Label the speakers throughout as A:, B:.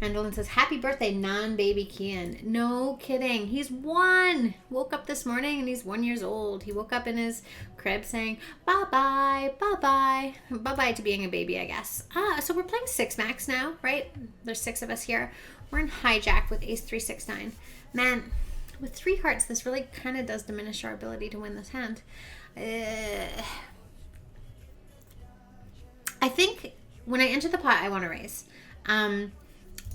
A: Randolyn says, happy birthday, non-baby Kian. No kidding. He's 1. Woke up this morning and he's 1 year old. He woke up in his crib saying, bye-bye, bye-bye. Bye-bye to being a baby, I guess. So we're playing 6 max now, right? There's 6 of us here. We're in hijack with ace 3, 6, 9. Man, with 3 hearts, this really kind of does diminish our ability to win this hand. I think when I enter the pot, I want to raise.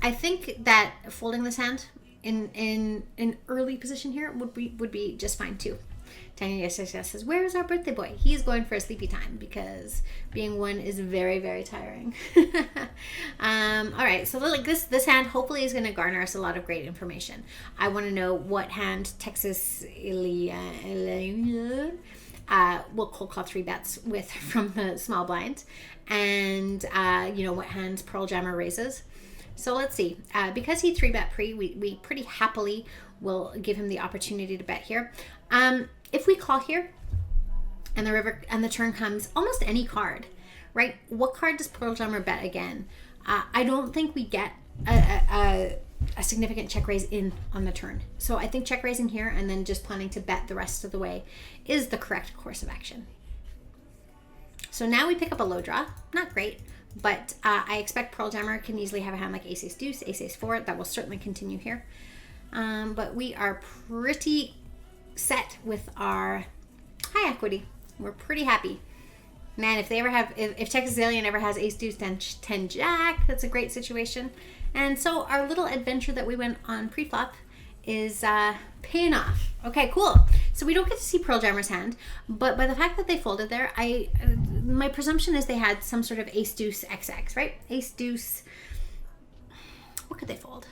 A: I think that folding this hand in an early position here would be just fine too. Tanya yes says, where is our birthday boy? He's going for a sleepy time because being 1 is very, very tiring. All right, so like this hand hopefully is going to garner us a lot of great information. I want to know what hand Texas Alien will cold call 3 bets with from the small blind, and what hand Pearl Jammer raises. So let's see. Because he 3-bet pre, we pretty happily will give him the opportunity to bet here. If we call here and the river and the turn comes almost any card, right? What card does Pearl Jammer bet again? I don't think we get a significant check raise in on the turn. So I think check raising here and then just planning to bet the rest of the way is the correct course of action. So now we pick up a low draw. Not great, but I expect Pearl Jammer can easily have a hand like ace ace deuce, ace ace 4. That will certainly continue here. But we are pretty set with our high equity. We're pretty happy. Man, if they ever have, if Texas Alien ever has ace deuce 10 jack, that's a great situation. And so our little adventure that we went on pre-flop is paying off. Okay, cool. So we don't get to see Pearl Jammer's hand, but by the fact that they folded there, my presumption is they had some sort of ace deuce XX, right? Ace deuce, what could they fold?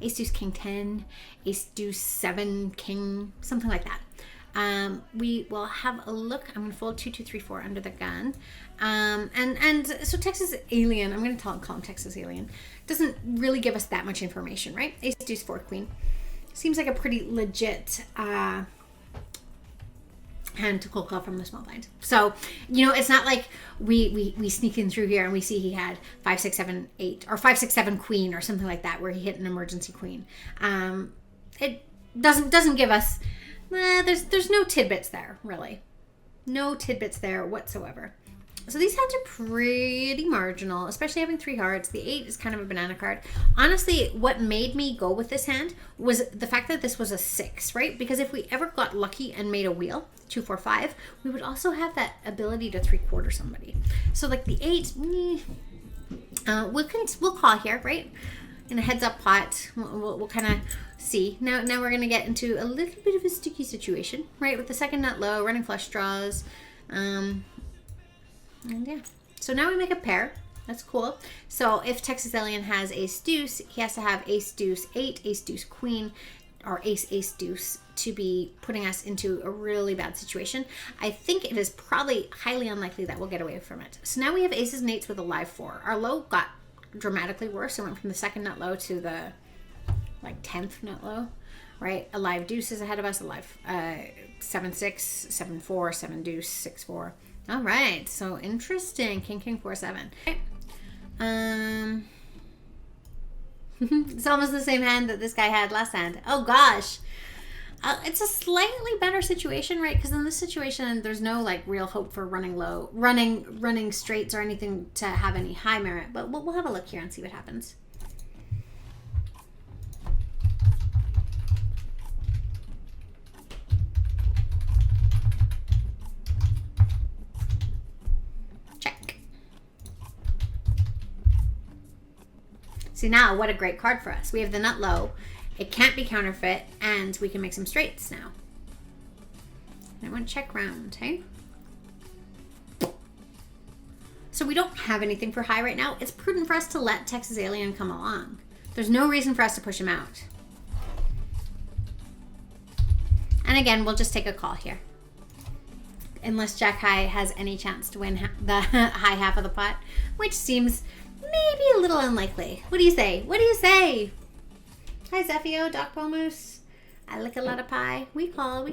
A: Ace deuce king 10, ace deuce 7 king, something like that. We will have a look. I'm going to fold 2 2 3 4 under the gun. And so Texas Alien, I'm going to call him Texas Alien, doesn't really give us that much information, right? Ace deuce 4 queen seems like a pretty legit hand to cold call from the small blind. So it's not like we sneak in through here and we see he had 5 6 7 8 or 5 6 7 queen or something like that where he hit an emergency queen. It doesn't give us. There's no tidbits there, really. No tidbits there whatsoever. So these hands are pretty marginal, especially having 3 hearts. The 8 is kind of a banana card. Honestly, what made me go with this hand was the fact that this was a 6, right? Because if we ever got lucky and made a wheel, 2 4 5, we would also have that ability to 3/4 somebody. So like the 8, we'll call here, right? In a heads up pot, we'll kind of see. Now we're going to get into a little bit of a sticky situation, right? With the second nut low, running flush draws. And yeah. So now we make a pair. That's cool. So if Texas Alien has ace deuce, he has to have ace deuce 8, ace deuce queen, or ace ace deuce to be putting us into a really bad situation. I think it is probably highly unlikely that we'll get away from it. So now we have aces and 8s with a live 4. Our low got dramatically worse. It went from the second nut low to the 10th nut low, right? A live deuce is ahead of us, a live 7 6, 7 4, 7 deuce, 6 4. All right, so interesting. King king 4 7. Okay. It's almost the same hand that this guy had last hand. Oh gosh. It's a slightly better situation, right? Because in this situation, there's no real hope for running low, running straights or anything to have any high merit. But we'll have a look here and see what happens. Check. See now, what a great card for us. We have the nut low. It can't be counterfeit, and we can make some straights now. I want to check round, hey? So we don't have anything for high right now. It's prudent for us to let Texas Alien come along. There's no reason for us to push him out. And again, we'll just take a call here. Unless Jack High has any chance to win the high half of the pot, which seems maybe a little unlikely. What do you say? What do you say? Hi, Zephio, Doc Pomus. I lick a lot of pie. We call.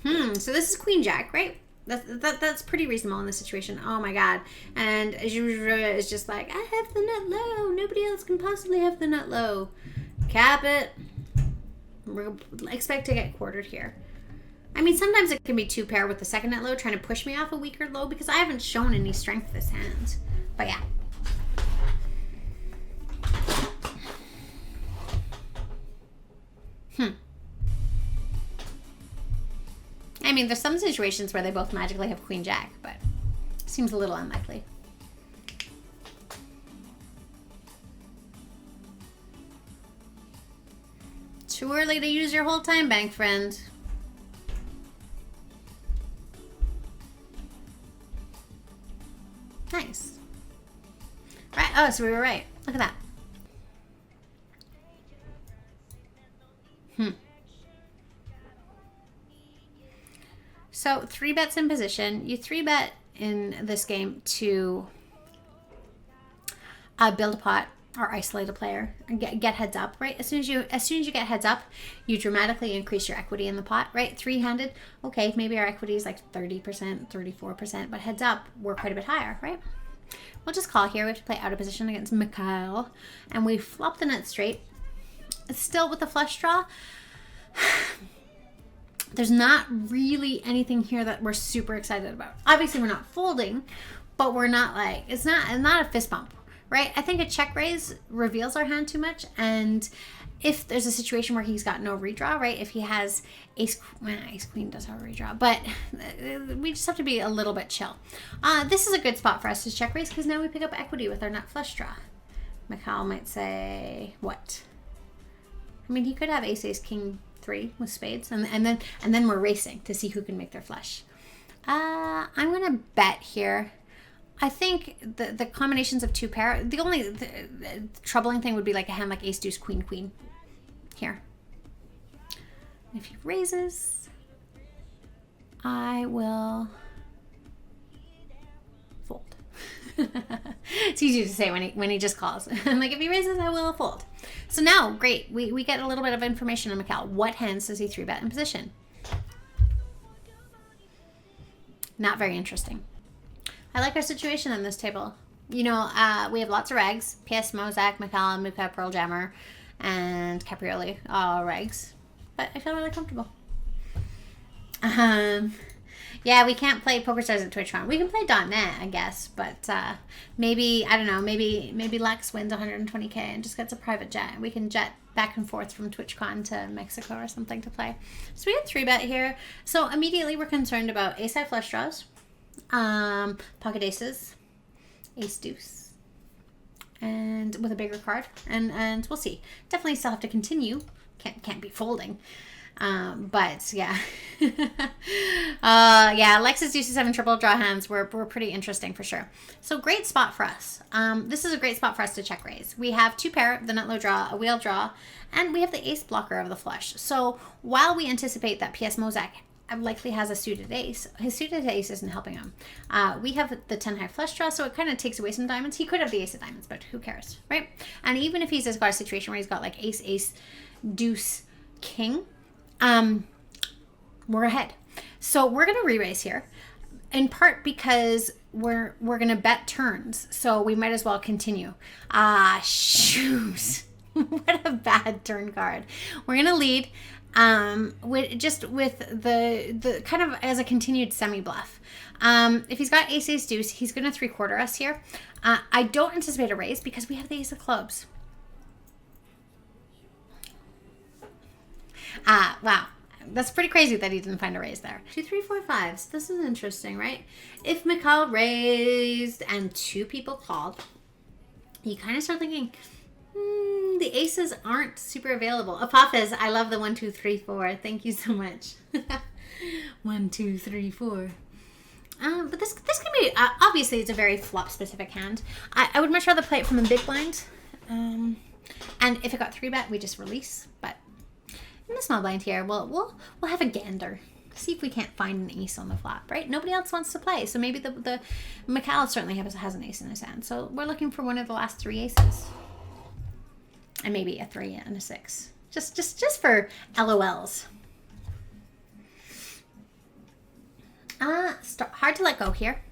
A: So this is Queen Jack, right? That's pretty reasonable in this situation. Oh my god. And is just like, I have the nut low. Nobody else can possibly have the nut low. Cap it. Expect to get quartered here. I mean, sometimes it can be two pair with the second nut low trying to push me off a weaker low because I haven't shown any strength this hand. But yeah. I mean, there's some situations where they both magically have queen jack, but it seems a little unlikely. Too early to use your whole time bank, friend. Nice. Right. Oh, so we were right. Look at that. So 3 bets in position. You 3 bet in this game to build a pot or isolate a player and get heads up, right? As soon as you get heads up, you dramatically increase your equity in the pot, right? 3-handed, okay, maybe our equity is like 30%, 34%, but heads up, we're quite a bit higher, right? We'll just call here. We have to play out of position against Mikhail, and we flop the nut straight. Still with the flush draw. There's not really anything here that we're super excited about. Obviously, we're not folding, but we're not like, it's not a fist bump, right? I think a check raise reveals our hand too much, and if there's a situation where he's got no redraw, right? If he has ace queen does have a redraw, but we just have to be a little bit chill. This is a good spot for us to check raise because now we pick up equity with our nut flush draw. Mikhail might say what? I mean, he could have ace king 3 with spades, and then we're racing to see who can make their flush. I'm gonna bet here. I think the combinations of 2 pair. The only troubling thing would be like a hand like ace deuce queen queen here. If he raises, I will fold. It's easy to say when he just calls. I'm like, if he raises, I will fold. So now, great, we get a little bit of information on Mikhail. What hands does he 3-bet in position? Not very interesting. I like our situation on this table. You know, we have lots of regs. P.S. Mozak, Mikhail, Muka, Pearl Jammer, and Caprioli, all regs. But I feel really comfortable. Yeah, we can't play PokerStars at TwitchCon. We can play .net, I guess, but maybe, I don't know, maybe Lex wins 120K and just gets a private jet. We can jet back and forth from TwitchCon to Mexico or something to play. So we had 3-bet here. So immediately we're concerned about ace-high flush draws, pocket aces, ace deuce, and with a bigger card, and we'll see. Definitely still have to continue. Can't be folding. But yeah. Yeah, Lexus deuces 7 triple draw hands were pretty interesting for sure. So great spot for us. This is a great spot for us to check raise. We have 2 pair, the nut low draw, a wheel draw, and we have the ace blocker of the flush. So while we anticipate that P.S. Mozak likely has a suited ace, his suited ace isn't helping him. We have the 10 high flush draw, so it kind of takes away some diamonds. He could have the ace of diamonds, but who cares, right? And even if he's got a situation where he's got like ace, deuce, king, we're ahead. So we're going to re-raise here, in part because we're going to bet turns. So we might as well continue. Shoes. What a bad turn card. We're going to lead, with the kind of as a continued semi-bluff. If he's got ace deuce, he's going to 3/4 us here. I don't anticipate a raise because we have the ace of clubs. Wow. That's pretty crazy that he didn't find a raise there. 2, 3, 4, 5. So this is interesting, right? If Mikhail raised and 2 people called, you kind of start thinking, the aces aren't super available. Apophis, I love the 1, 2, 3, 4. Thank you so much. 1, 2, 3, 4. But this can be, obviously it's a very flop specific hand. I would much rather play it from a big blind. And if it got 3-bet, we just release. But in the small blind here, we'll have a gander. See if we can't find an ace on the flop, right? Nobody else wants to play, so maybe the Mikhail certainly has an ace in his hand. So we're looking for one of the last 3 aces, and maybe a 3 and a 6, just for LOLs. Hard to let go here.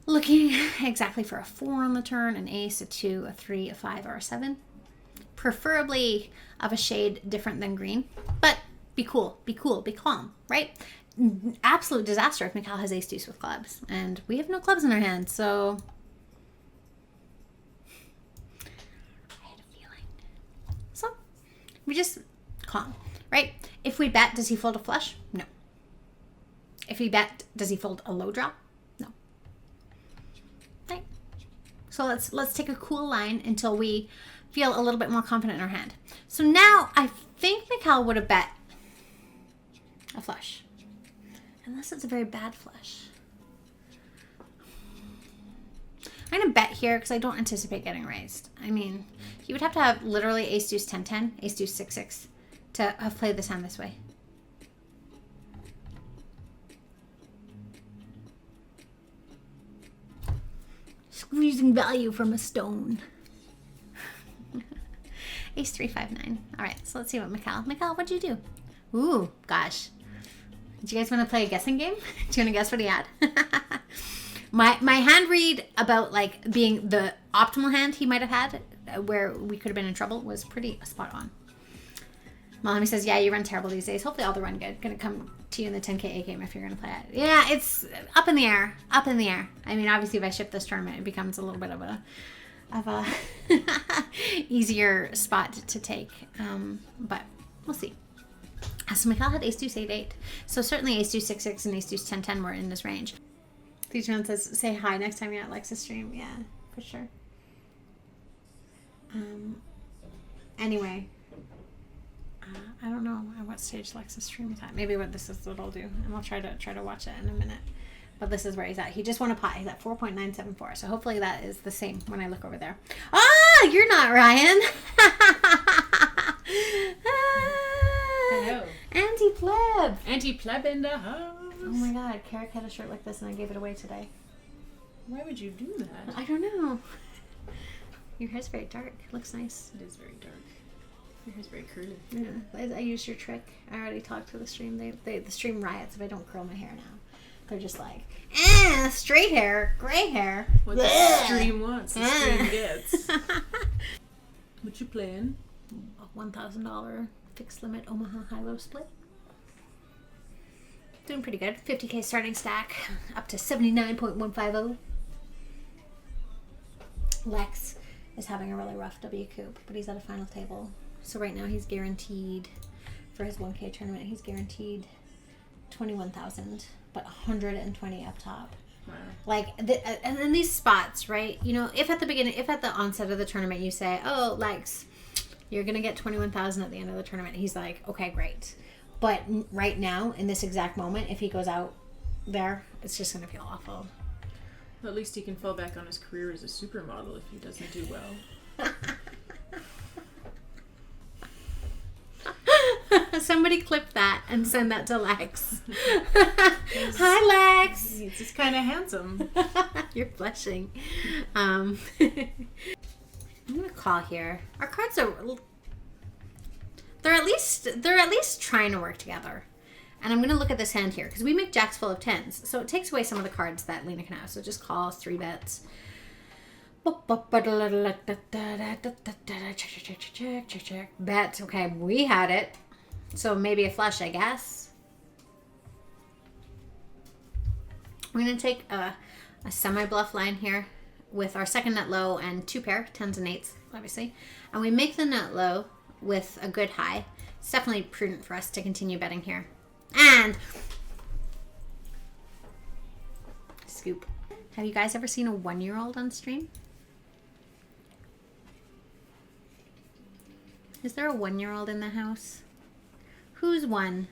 A: Looking exactly for a 4 on the turn, an ace, a 2, a 3, a 5, or a 7. Preferably of a shade different than green, but be cool, be calm, right? Absolute disaster if Mikhail has ace deuce with clubs, and we have no clubs in our hands, so I had a feeling. So we just calm, right? If we bet, does he fold a flush? No. If we bet, does he fold a low draw? No. Right. So let's take a cool line until we feel a little bit more confident in our hand. So now I think Mikhail would have bet a flush, unless it's a very bad flush. I'm gonna bet here because I don't anticipate getting raised. I mean, he would have to have literally ace deuce 10-10, ace deuce 6-6 to have played this hand this way. Squeezing value from a stone. Ace 3-5-9. All right, so let's see what Mikhail, what'd you do? Ooh, gosh. Do you guys want to play a guessing game? Do you want to guess what he had? my hand read about like being the optimal hand he might have had, where we could have been in trouble, was pretty spot on. Melanie says, yeah, you run terrible these days. Hopefully all the run good. Gonna come to you in the 10K A game if you're gonna play it. Yeah, it's up in the air. Up in the air. I mean, obviously if I ship this tournament, it becomes a little bit of a easier spot to take. But we'll see. So Mikhail had ace deuce 8-8. So certainly ace deuce 6-6 and ace deuce 10-10 were in this range. Teacher says, say hi next time you're at Lexa's stream. Yeah, for sure. Anyway, I don't know at what stage Lexa's stream is at. Maybe this is what I'll do, and I'll try to watch it in a minute. But this is where he's at. He just won a pot. He's at 4.974. So hopefully that is the same when I look over there. Ah, you're not Ryan.
B: Hello.
A: Anti-pleb.
B: Anti-pleb in the house.
A: Oh my god, Carrick had a shirt like this and I gave it away today.
B: Why would you do that?
A: I don't know. Your hair's very dark. Looks nice.
B: It is very dark. Your hair's very curly.
A: Yeah, I used your trick. I already talked to the stream. The stream riots if I don't curl my hair now. They're just like, straight hair, gray hair.
B: What the stream wants, the stream gets. What you playing?
A: A $1,000 fixed limit Omaha high-low split. Doing pretty good. 50K starting stack, up to 79.150. Lex is having a really rough WCOOP, but he's at a final table. So right now he's guaranteed, for his 1K tournament, he's guaranteed 21,000, but 120 up top.
B: Wow.
A: Like, and in these spots, right? You know, if at the onset of the tournament you say, oh, Lex, you're going to get 21,000 at the end of the tournament. He's like, okay, great. But right now, in this exact moment, if he goes out there, it's just going to feel awful.
B: Well, at least he can fall back on his career as a supermodel if he doesn't do well.
A: Somebody clip that and send that to Lex. Hi, Lex.
B: He's just kind of handsome.
A: You're blushing. I'm gonna call here. Our cards are they're at least trying to work together. And I'm gonna look at this hand here because we make jacks full of tens, so it takes away some of the cards that Lena can have. So just call 3 bets. Check. Bet. Okay, we had it. So maybe a flush, I guess. We're going to take a semi-bluff line here with our second nut low and 2 pair, 10s and 8s, obviously. And we make the nut low with a good high. It's definitely prudent for us to continue betting here. And scoop. Have you guys ever seen a 1-year-old on stream? Is there a 1-year-old in the house? Who's 1?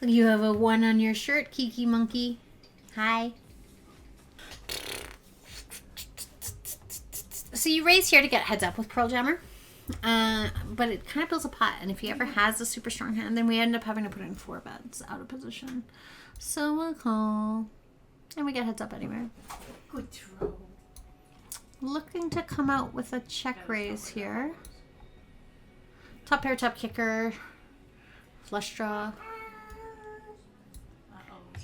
A: You have a 1 on your shirt, Kiki Monkey. Hi. So you raise here to get heads up with Pearl Jammer. But it kind of builds a pot. And if he ever has a super strong hand, then we end up having to put in 4 bets out of position. So we'll call. And we get heads up anyway.
B: Good throw.
A: Looking to come out with a check raise here. Top pair, top kicker. Flush draw.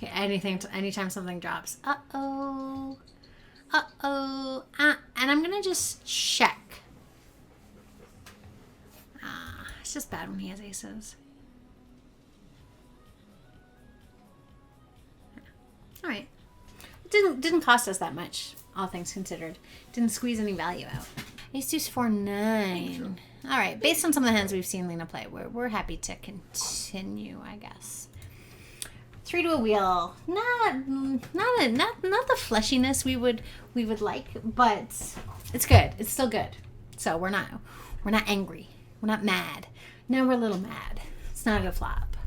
A: Okay, anytime something drops. Uh-oh. Uh-oh. And I'm going to just check. It's just bad when he has aces. All right. It didn't cost us that much, all things considered. Didn't squeeze any value out. Ace deuce 4 9. All right. Based on some of the hands we've seen Lena play, we're happy to continue, I guess. 3 to a wheel. Not the fleshiness we would like, but it's good. It's still good. So we're not angry. We're not mad. No, we're a little mad. It's not a good flop.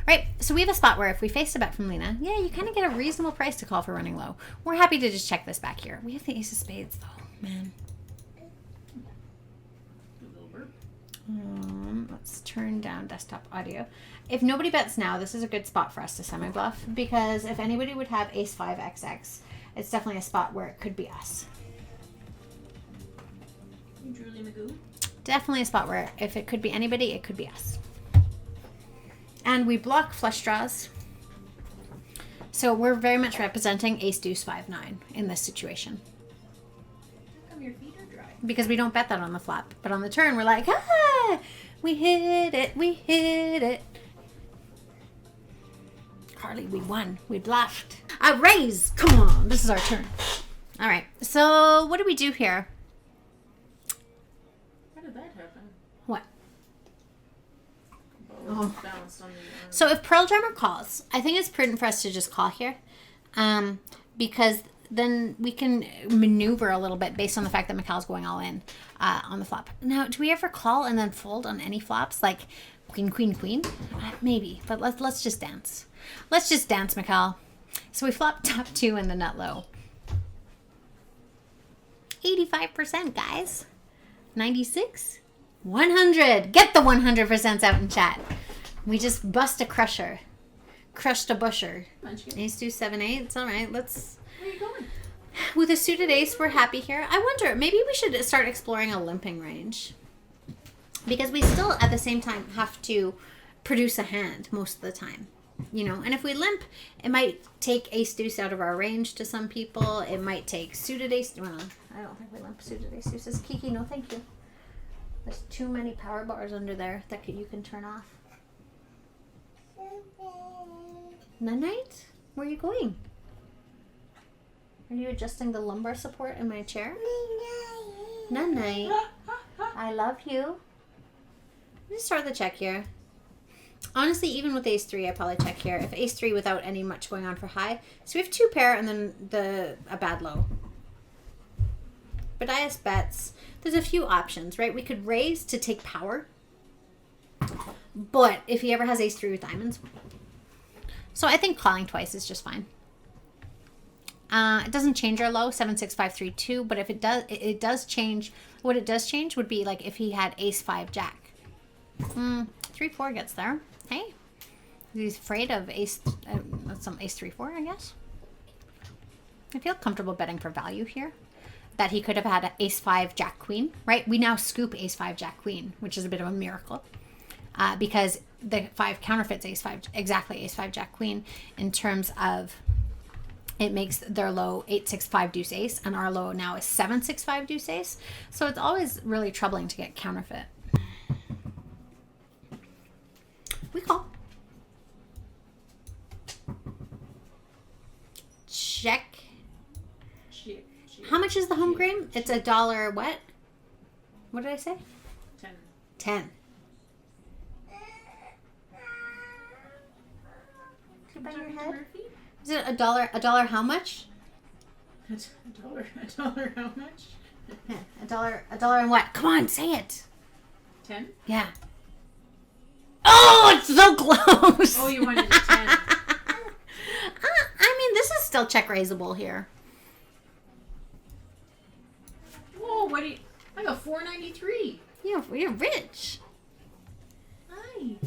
A: Right, so we have a spot where if we face a bet from Lena, yeah, you kind of get a reasonable price to call for running low. We're happy to just check this back here. We have the ace of spades, though, man. Let's turn down desktop audio. If nobody bets now, this is a good spot for us to semi-bluff, because if anybody would have ace 5 XX, it's definitely a spot where it could be us.
B: Julie Magoo?
A: Definitely a spot where if it could be anybody, it could be us. And we block flush draws. So we're very much representing ace deuce 5 9 in this situation.
B: How come your feet are dry?
A: Because we don't bet that on the flop. But on the turn, we're like, ah, we hit it, we hit it. Carly, we won. We bluffed. A raise. Come on. This is our turn. All right. So what do we do here?
B: How did that happen?
A: What?
B: Oh. Balanced on the
A: So if Pearl Jammer calls, I think it's prudent for us to just call here. Because then we can maneuver a little bit based on the fact that Mikhail's going all in on the flop. Now, do we ever call and then fold on any flops? Like queen, queen, queen? Maybe, but let's just dance. Let's just dance, Mikhail. So we flop top 2 and the nut low. 85%, guys. 96? 100. Get the 100% out in chat. We just bust a crusher. Crushed a busher. Ace 2 7 8. It's all right. Let's.
B: Where are you going?
A: With a suited ace, we're happy here. I wonder, maybe we should start exploring a limping range, because we still at the same time have to produce a hand most of the time, you know. And if we limp, it might take ace deuce out of our range to some people. It might take suited ace. Well, I don't think we limp suited ace deuces. Kiki, no, thank you. There's too many power bars under there that you can turn off. Night? Where are you going? Are you adjusting the lumbar support in my chair? Night. I love you. Let's start the check here. Honestly, even with ace 3, I probably check here. If ace 3 without any much going on for high. So we have 2 pair and then a bad low. But IS bets. There's a few options, right? We could raise to take power. But if he ever has ace 3 with diamonds. So I think calling twice is just fine. It doesn't change our low, 7 6 5 3 2, but if it does change. What it does change would be like if he had ace 5 jack. 3 4 gets there. Hey, he's afraid of ace some ace 3 4, I guess. I feel comfortable betting for value here. That he could have had ace 5 jack queen, right? We now scoop ace 5 jack queen, which is a bit of a miracle, because the 5 counterfeits ace 5 exactly ace 5 jack queen in terms of. It makes their low 8 6 5 deuce ace, and our low now is 7 6 5 deuce ace. So it's always really troubling to get counterfeit. We call. Check. How much is the home game? It's $1. What? What did I say?
B: 10.
A: 10. Keep on your head. Is it $1? $1 how much?
B: $1 how much?
A: Yeah, $1 and what? Come on, say it.
B: 10?
A: Yeah. Oh, it's so close.
B: Oh, you wanted a 10.
A: I mean, this is still check raisable here.
B: Whoa, what do you... I got 493.
A: Yeah, you're rich.
B: Hi.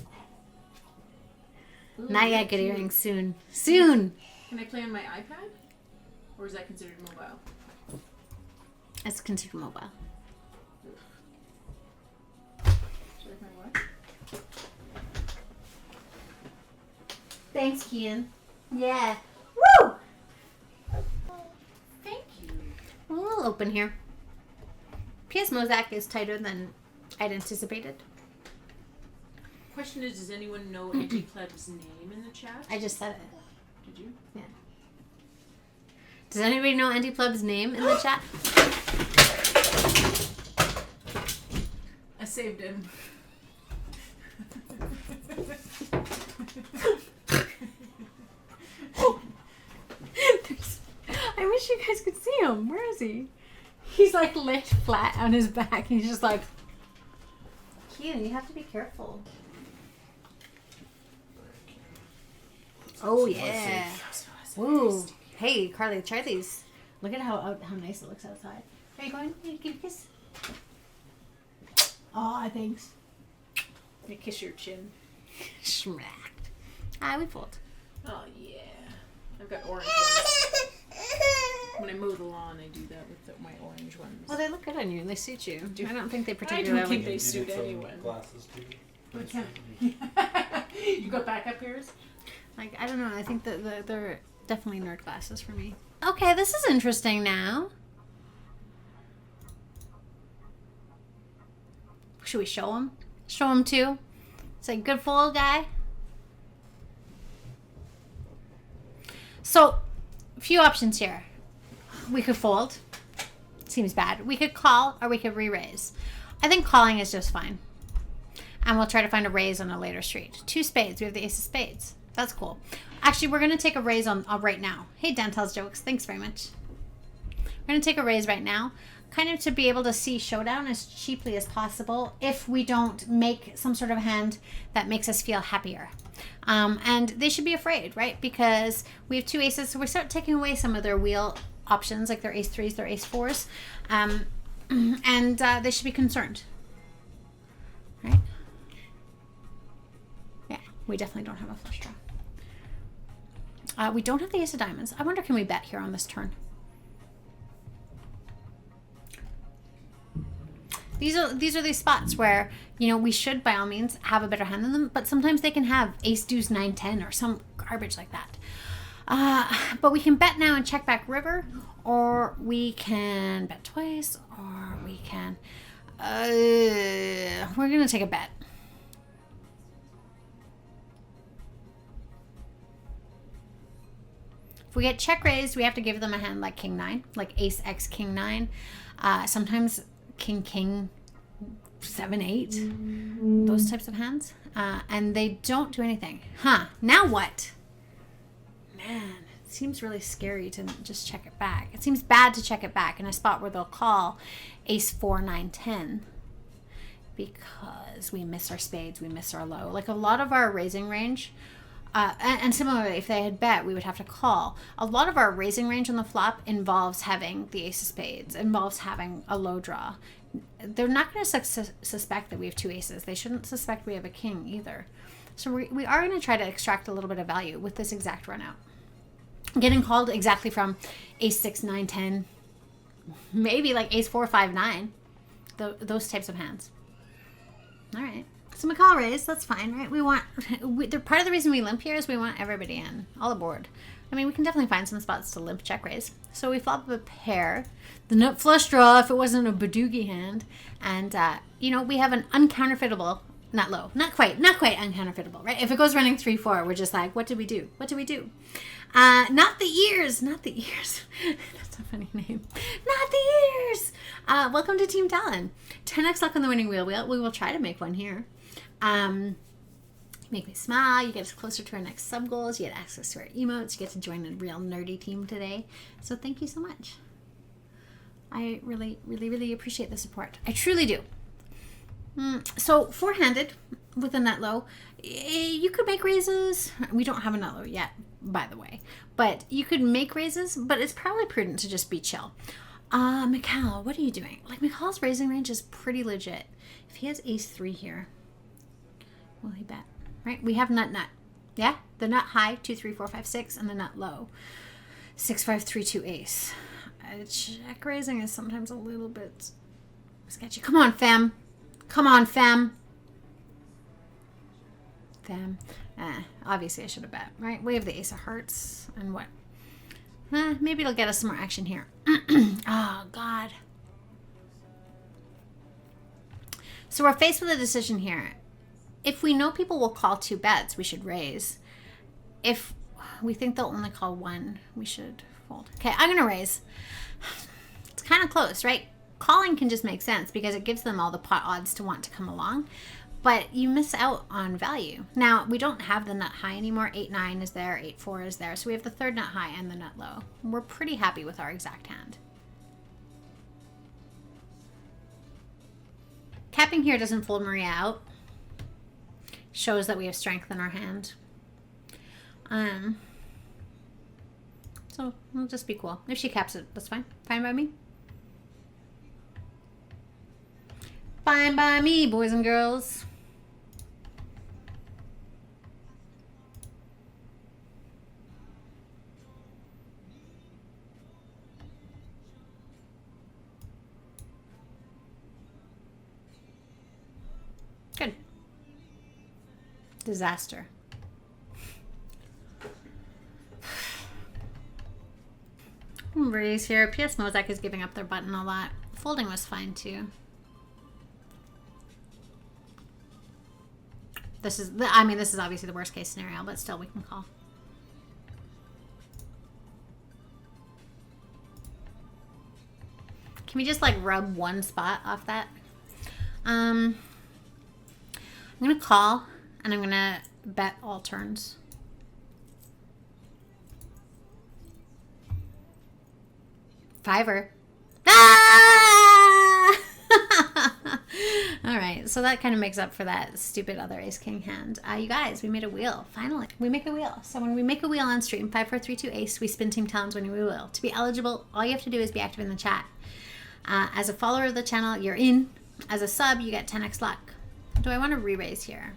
A: Now you got good earrings soon. Soon.
B: Can I play on my iPad? Or is that considered mobile?
A: It's considered mobile.
B: Should I my watch?
A: Thanks, Kian. Yeah. little open here. P.S. Mozak is tighter than I'd anticipated.
B: Question is, does anyone know Anti-Pleb's name in the chat?
A: I just said it.
B: Did you?
A: Yeah. Does anybody know Anti-Pleb's name in the chat?
B: I saved him.
A: I wish you guys could see him. Where is he? He's like lit flat on his back. He's just like, Kean, you have to be careful. Oh yeah. Ooh. Hey, Carly, try these. Look at how nice it looks outside. Are you going? Can you kiss? Oh, thanks.
B: You kiss your chin.
A: Schmacked. We fold.
B: Oh yeah. I've got orange ones. When I mow the lawn, I do that with my orange ones.
A: Well, they look good on you. They suit you. I don't think they
B: I
A: particularly.
B: don't think they suit anyone.
C: Glasses too.
B: Okay. You got backup ears?
A: Like, I don't know. I think that they're definitely nerd glasses for me. Okay, this is interesting now. Should we show them? Show them too? Say, good fold, guy. So, a few options here. We could fold. Seems bad. We could call or we could re-raise. I think calling is just fine. And we'll try to find a raise on a later street. 2 spades. We have the ace of spades. That's cool. Actually, we're going to take a raise on right now. Hey, Dan tells jokes. Thanks very much. We're going to take a raise right now. Kind of to be able to see showdown as cheaply as possible if we don't make some sort of hand that makes us feel happier. And they should be afraid, right? Because we have 2 aces, so we start taking away some of their wheel options, like their ace 3s, their ace 4s. And they should be concerned. Right? Yeah, we definitely don't have a flush draw. We don't have the ace of diamonds. I wonder, can we bet here on this turn? These are these spots where, you know, we should by all means have a better hand than them, but sometimes they can have ace deuce 9 10 or some garbage like that. But we can bet now and check back river, or we can bet twice, or we can we're gonna take a bet. If we get check raised, we have to give them a hand like king 9, like ace x king 9. Sometimes king 7 8, those types of hands, and they don't do anything. Now what? Man, it seems really scary to just check it back. It seems bad to check it back in a spot where they'll call ace 4 9 10 because we miss our spades, we miss our low. Like a lot of our raising range, and similarly, if they had bet, we would have to call. A lot of our raising range on the flop involves having the ace of spades, involves having a low draw. They're not going to suspect that we have 2 aces. They shouldn't suspect we have a king either. So we are going to try to extract a little bit of value with this exact run out. Getting called exactly from ace 6 9 10, maybe like ace 4 5 9, those types of hands. All right. So we call raise, that's fine, right? Part of the reason we limp here is we want everybody in, all aboard. I mean, we can definitely find some spots to limp check raise. So we flop up a pair, the nut flush draw if it wasn't a badoogie hand, and you know, we have an uncounterfeitable, not quite uncounterfeitable, right? If it goes running 3-4, we're just like, what did we do? What did we do? Not the ears. That's a funny name. Not the ears. Welcome to Team Talon. 10x luck on the winning wheel. We will try to make one here. Make me smile. You get us closer to our next sub goals. You get access to our emotes. You get to join a real nerdy team today. So thank you so much. I really, really, really appreciate the support. I truly do. So 4-handed with a nut low, you could make raises. We don't have a nut low yet, by the way, but you could make raises, but it's probably prudent to just be chill. Mikhail, what are you doing? Like, Mikhail's raising range is pretty legit. If he has ace 3 here, will he bet? Right? We have nut. Yeah? The nut high, 2 3 4 5 6, and the nut low, 6 5 3 2 ace. Check raising is sometimes a little bit sketchy. Come on, fam. Obviously I should have bet, right? We have the ace of hearts and what? Maybe it'll get us some more action here. Oh, God. So we're faced with a decision here. If we know people will call 2 bets, we should raise. If we think they'll only call 1, we should fold. Okay, I'm going to raise. It's kind of close, right? Calling can just make sense because it gives them all the pot odds to want to come along. But you miss out on value. Now, we don't have the nut high anymore. 8-9 is there, 8-4 is there. So we have the 3rd nut high and the nut low. We're pretty happy with our exact hand. Capping here doesn't fold Maria out. Shows that we have strength in our hand. So we'll just be cool. If she caps it, that's fine. Fine by me. Fine by me, boys and girls. Good. Disaster. Raise here. P.S. Mosaic is giving up their button a lot. Folding was fine too. This is obviously the worst case scenario, but still we can call. Can we just like rub one spot off that? I'm gonna call and I'm gonna bet all turns. Fiver. Ah! All right, so that kind of makes up for that stupid other ace king hand. You guys, we made a wheel. Finally, we make a wheel. So when we make a wheel on stream, 5 4 3 2 ace, we spin Team Talon's winning wheel. To be eligible, all you have to do is be active in the chat. As a follower of the channel, you're in. As a sub, you get 10x luck. Do I want to re-raise here?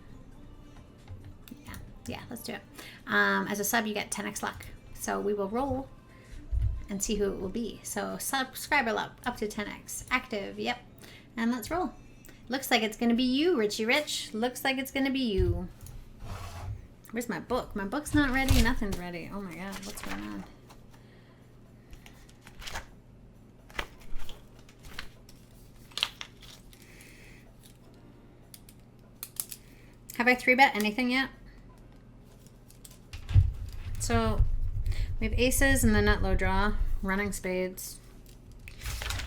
A: Yeah, let's do it. As a sub, you get 10x luck. So we will roll and see who it will be. So subscriber up to 10x. Active, yep. And let's roll. Looks like it's going to be you, Richie Rich. Looks like it's going to be you. Where's my book? My book's not ready. Nothing's ready. Oh my God, what's going on? Have I 3-bet anything yet? So we have aces and the nut low draw, running spades.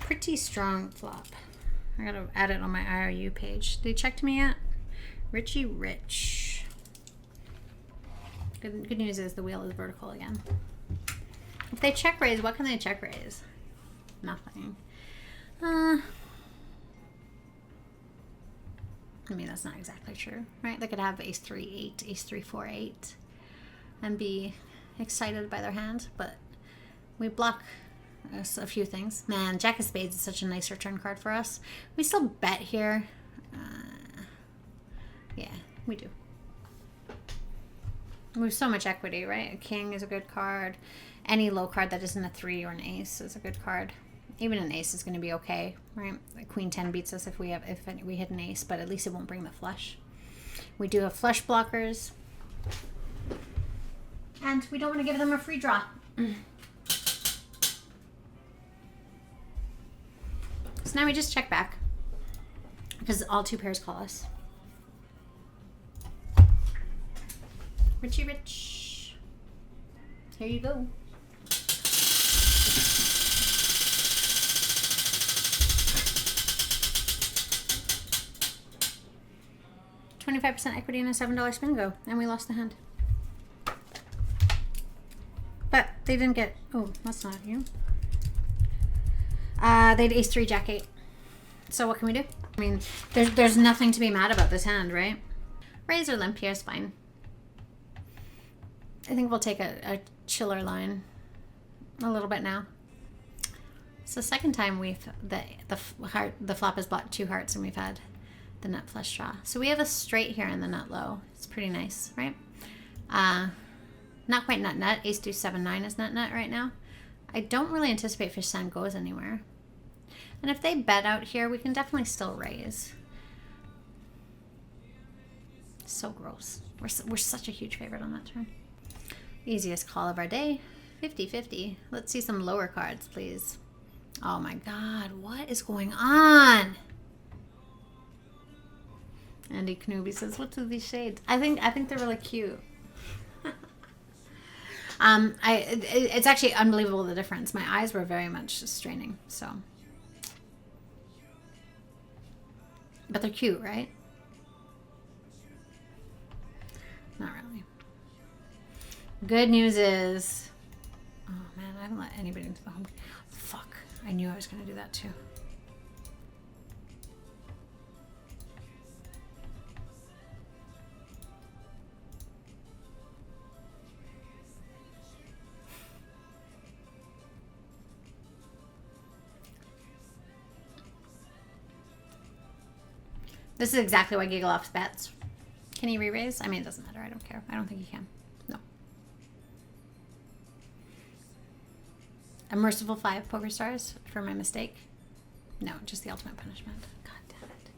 A: Pretty strong flop. I gotta add it on my IOU page. Did they check to me yet? Richie Rich. Good news is the wheel is vertical again. If they check raise, what can they check raise? Nothing. I mean, that's not exactly true, right? They could have ace 3 8, ace 3 4 8, and be excited by their hand, but we block a few things. Man, Jack of Spades is such a nice return card for us. We still bet here. Yeah, we do. We have so much equity, right? A king is a good card. Any low card that isn't a 3 or an ace is a good card. Even an ace is going to be okay, right? Like Queen 10 beats us if we hit an ace, but at least it won't bring the flush. We do have flush blockers. And we don't want to give them a free draw. So now we just check back because all 2 pairs call us. Richie Rich. Here you go. 25% equity in a $7 spin go, and we lost the hand. But they didn't get. Oh, that's not you. They had ace 3 jack 8. So what can we do? I mean, there's nothing to be mad about this hand, right? Raise or limp here is fine. I think we'll take a chiller line a little bit now. It's the second time the flop has bought 2 hearts and we've had the nut flush draw. So we have a straight here in the nut low. It's pretty nice, right? Not quite nut. Ace 2 7 9 is nut right now. I don't really anticipate fish sand goes anywhere. And if they bet out here, we can definitely still raise. So gross. We're such a huge favorite on that turn. Easiest call of our day. 50-50. Let's see some lower cards, please. Oh my God, what is going on? Andy Knuby says, "What's with these shades?" I think they're really cute. It's actually unbelievable the difference. My eyes were very much straining, so. But they're cute, right? Not really. Good news is, oh man, I haven't let anybody into the home. Fuck, I knew I was gonna do that too. This is exactly why Giggle Off's bets. Can he re-raise? I mean, it doesn't matter. I don't care. I don't think he can. No. A merciful 5 poker stars for my mistake? No, just the ultimate punishment. God damn it.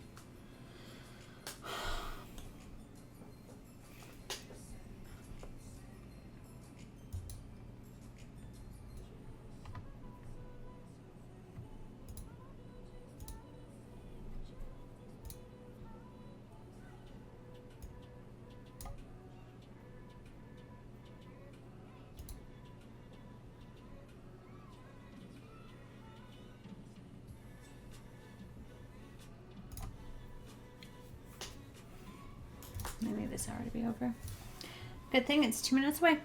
A: Maybe this hour to be over. Good thing it's 2 minutes away.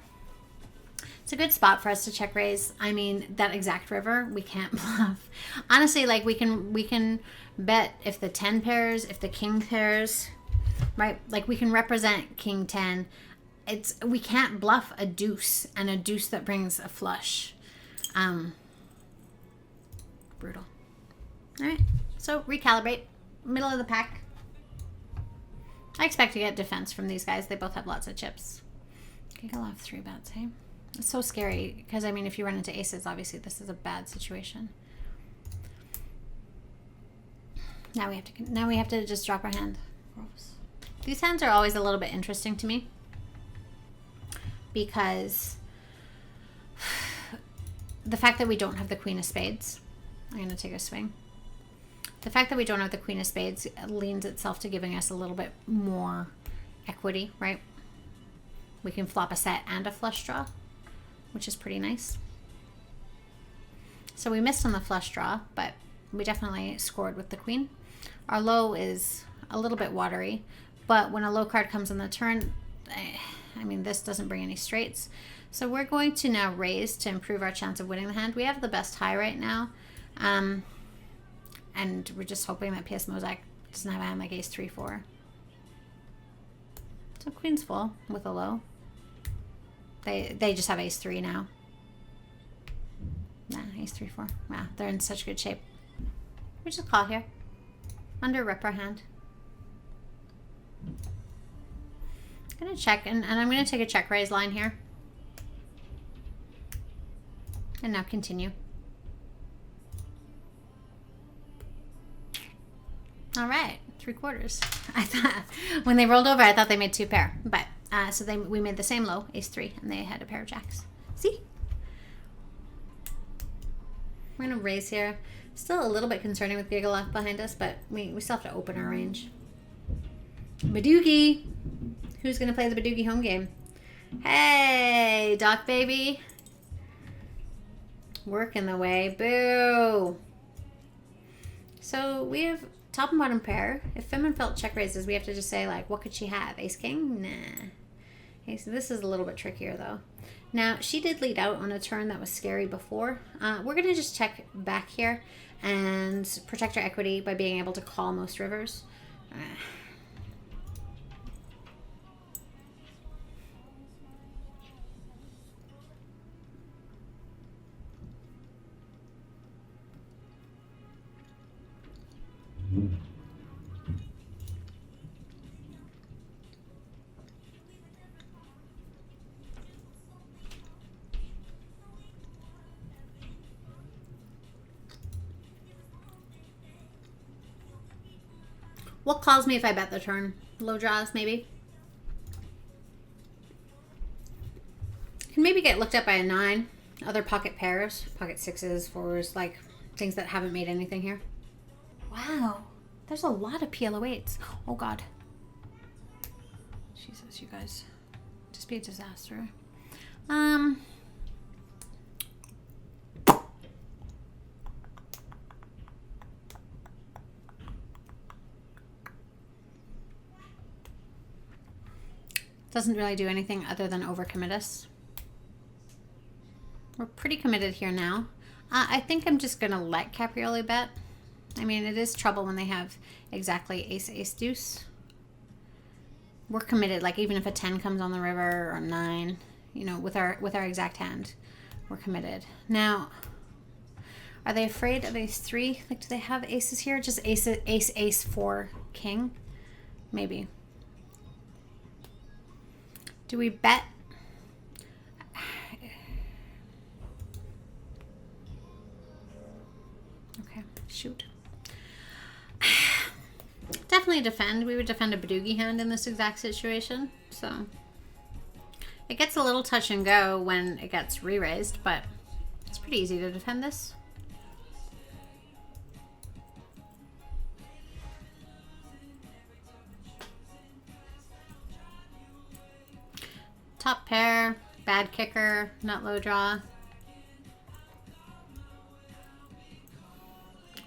A: It's a good spot for us to check raise. I mean, that exact river, we can't bluff. Honestly, like we can bet if the 10 pairs, if the king pairs, right? Like we can represent king 10. We can't bluff a deuce and a deuce that brings a flush. Brutal. All right, so recalibrate. Middle of the pack. I expect to get defense from these guys. They both have lots of chips. Giggle Off 3 bets, hey? It's so scary because, I mean, if you run into aces, obviously this is a bad situation. Now we have to just drop our hand. Gross. These hands are always a little bit interesting to me because the fact that we don't have the Queen of Spades. I'm going to take a swing. The fact that we don't have the Queen of Spades leans itself to giving us a little bit more equity, right? We can flop a set and a flush draw, which is pretty nice. So we missed on the flush draw, but we definitely scored with the Queen. Our low is a little bit watery, but when a low card comes on the turn, I mean, this doesn't bring any straights. So we're going to now raise to improve our chance of winning the hand. We have the best high right now. And we're just hoping that P.S. Mozak doesn't have a hand like ace 3-4. So Queen's full with a low. They just have ace 3 now. Nah, ace 3-4. Wow, they're in such good shape. We just call here. Under rip our hand. I'm gonna check and I'm gonna take a check raise line here. And now continue. All right, 3/4. I thought when they rolled over, I thought they made 2 pair, but so we made the same low, ace 3, and they had a pair of jacks. See, we're gonna raise here. Still a little bit concerning with Giggle Off behind us, but we still have to open our range. Badoogie, who's gonna play the Badoogie home game? Hey, Doc baby, working the way. Boo. So we have top and bottom pair. If Femin felt check raises, we have to just say, like, what could she have? Ace king? Nah. Okay, so this is a little bit trickier, though. Now, she did lead out on a turn that was scary before. We're going to just check back here and protect our equity by being able to call most rivers. What calls me if I bet the turn? Low draws, maybe? Can maybe get looked at by a 9. other pocket pairs, pocket sixes, fours, like things that haven't made anything here. Wow, there's a lot of PLO8s. Oh God. Jesus, you guys. Just be a disaster. Doesn't really do anything other than overcommit us. We're pretty committed here now. I think I'm just gonna let Caprioli bet. I mean, it is trouble when they have exactly ace, ace, deuce. We're committed, like even if a 10 comes on the river or 9, you know, with our exact hand, we're committed. Now, are they afraid of ace 3? Like, do they have aces here? Just ace, ace, ace, 4, king? Maybe. Do we bet? Okay, shoot. Definitely defend. We would defend a Badoogie hand in this exact situation. So it gets a little touch and go when it gets re-raised, but it's pretty easy to defend this. Top pair, bad kicker, nut low draw.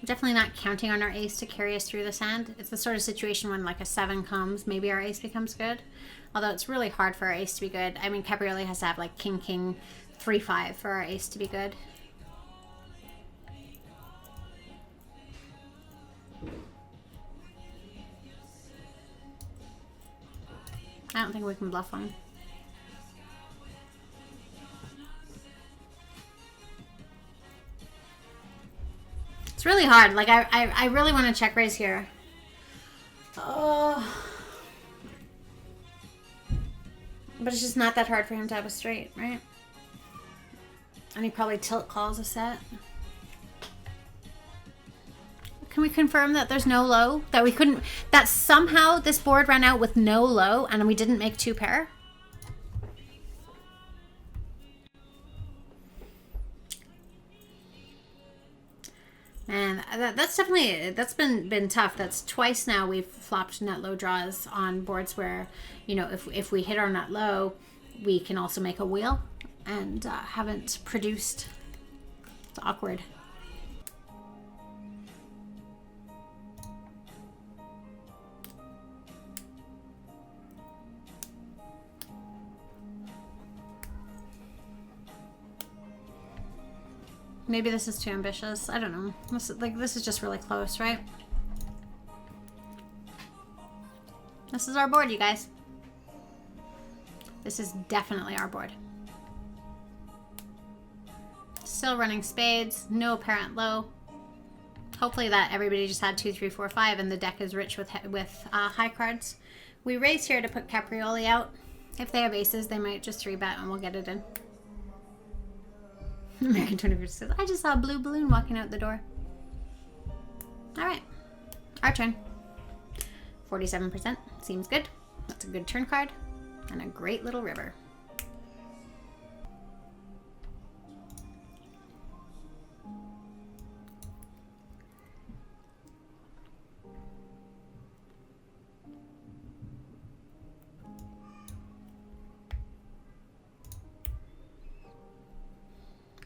A: Definitely not counting on our ace to carry us through this hand. It's the sort of situation when like a 7 comes, maybe our ace becomes good. Although it's really hard for our ace to be good. I mean, Caprioli has to have like king, king, 3, 5 for our ace to be good. I don't think we can bluff one. It's really hard. Like, I really want to check raise here. Oh. But it's just not that hard for him to have a straight, right? And he probably tilt calls a set. Can we confirm that there's no low? That we couldn't... That somehow this board ran out with no low and we didn't make 2 pair? Man, that's definitely, that's been tough. That's twice now we've flopped nut low draws on boards where, you know, if we hit our nut low, we can also make a wheel and haven't produced. It's awkward. Maybe this is too ambitious. I don't know. This is just really close, right? This is our board, you guys. This is definitely our board. Still running spades. No apparent low. Hopefully that everybody just had 2, 3, 4, 5, and the deck is rich with high cards. We raise here to put Caprioli out. If they have aces, they might just 3-bet and we'll get it in. American 21st says, I just saw a blue balloon walking out the door. Alright. Our turn. 47%. Seems good. That's a good turn card. And a great little river.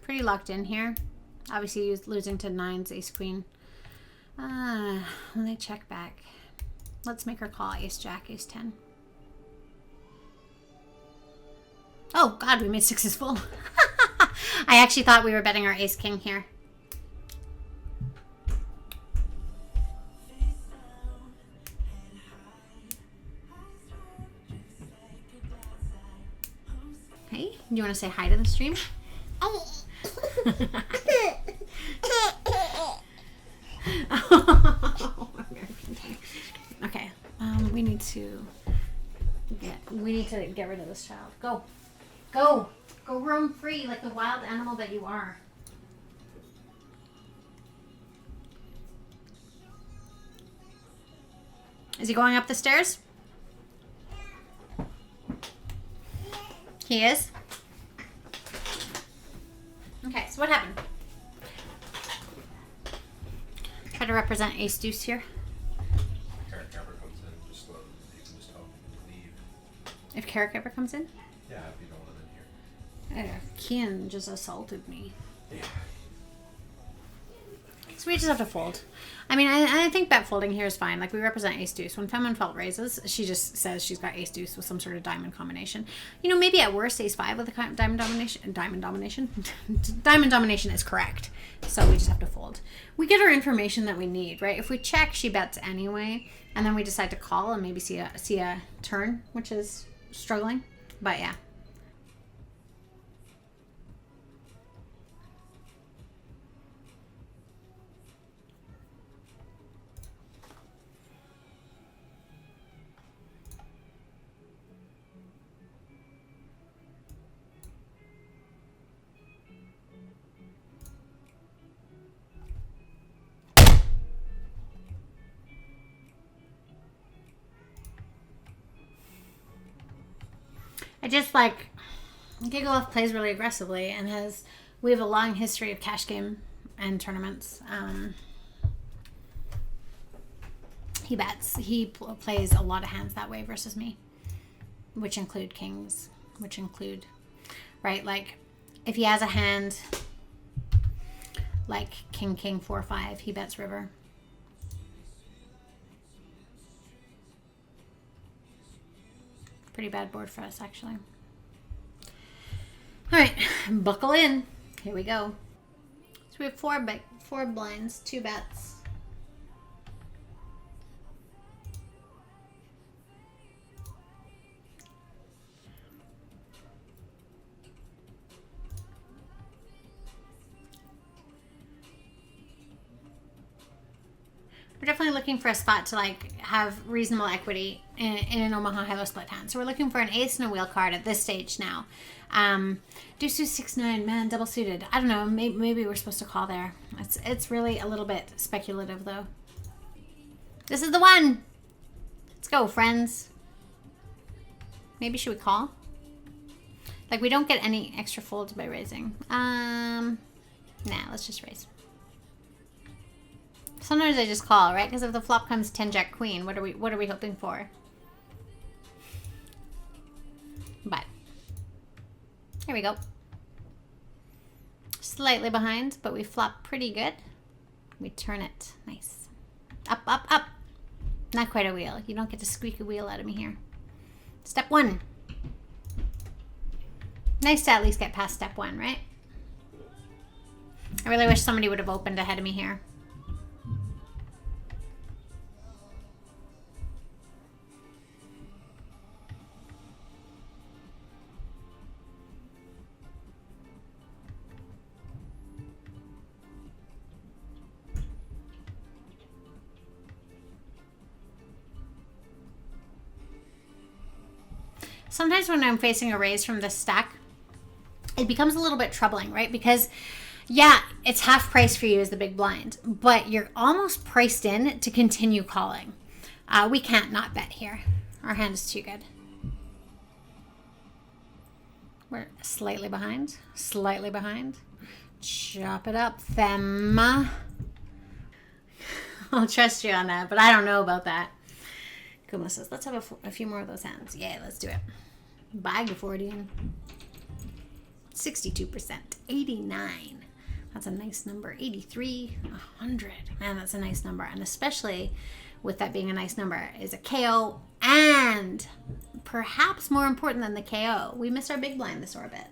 A: Pretty locked in here. Obviously losing to 9s, ace queen. When they check back. Let's make her call ace jack, ace 10. Oh god, we made 6s full. I actually thought we were betting our ace king here. Hey, do you want to say hi to the stream? Okay, we need to get rid of this child. Go roam free like the wild animal that you are. Is he going up the stairs? He is. What happened? Try to represent ace deuce here.
C: Carrot ever comes in, just let you can just help leave.
A: If Carrick ever comes in?
C: Yeah, if you don't want him in here.
A: Kian just assaulted me.
C: Yeah.
A: So we just have to fold. I mean, I think bet folding here is fine. Like, we represent ace deuce. When Feminine Felt raises, she just says she's got ace deuce with some sort of diamond combination. You know, maybe at worst ace five with a diamond domination. Diamond domination? Diamond domination is correct. So we just have to fold. We get our information that we need, right? If we check, she bets anyway. And then we decide to call and maybe see a turn, which is struggling. But yeah. I just like Gigalov plays really aggressively and we have a long history of cash game and tournaments. He bets. He plays a lot of hands that way versus me, which include kings, which include, right? Like if he has a hand like king, 4-5, he bets river. Pretty bad board for us, actually. All right, buckle in. Here we go. So we have four blinds, 2 bets. We're definitely looking for a spot to like have reasonable equity in an Omaha high-low split hand. So we're looking for an ace and a wheel card at this stage now. Deuce 6-9, man, double suited. I don't know. Maybe we're supposed to call there. It's really a little bit speculative though. This is the one. Let's go, friends. Maybe should we call? Like we don't get any extra folds by raising. Nah, let's just raise. Sometimes I just call, right? Because if the flop comes 10 jack queen, what are we hoping for? But here we go. Slightly behind, but we flop pretty good. We turn it. Nice. Up, up, up. Not quite a wheel. You don't get to squeak a wheel out of me here. Step 1. Nice to at least get past step 1, right? I really wish somebody would have opened ahead of me here. Sometimes when I'm facing a raise from this stack, it becomes a little bit troubling, right? Because, yeah, it's half price for you as the big blind, but you're almost priced in to continue calling. We can't not bet here. Our hand is too good. We're slightly behind. Slightly behind. Chop it up, femme. I'll trust you on that, but I don't know about that. Kuma says, let's have a few more of those hands. Yeah, let's do it. Bag the 40. 62%. 89. That's a nice number. 83. 100. Man, that's a nice number. And especially with that being a nice number is a KO. And perhaps more important than the KO, we missed our big blind this orbit.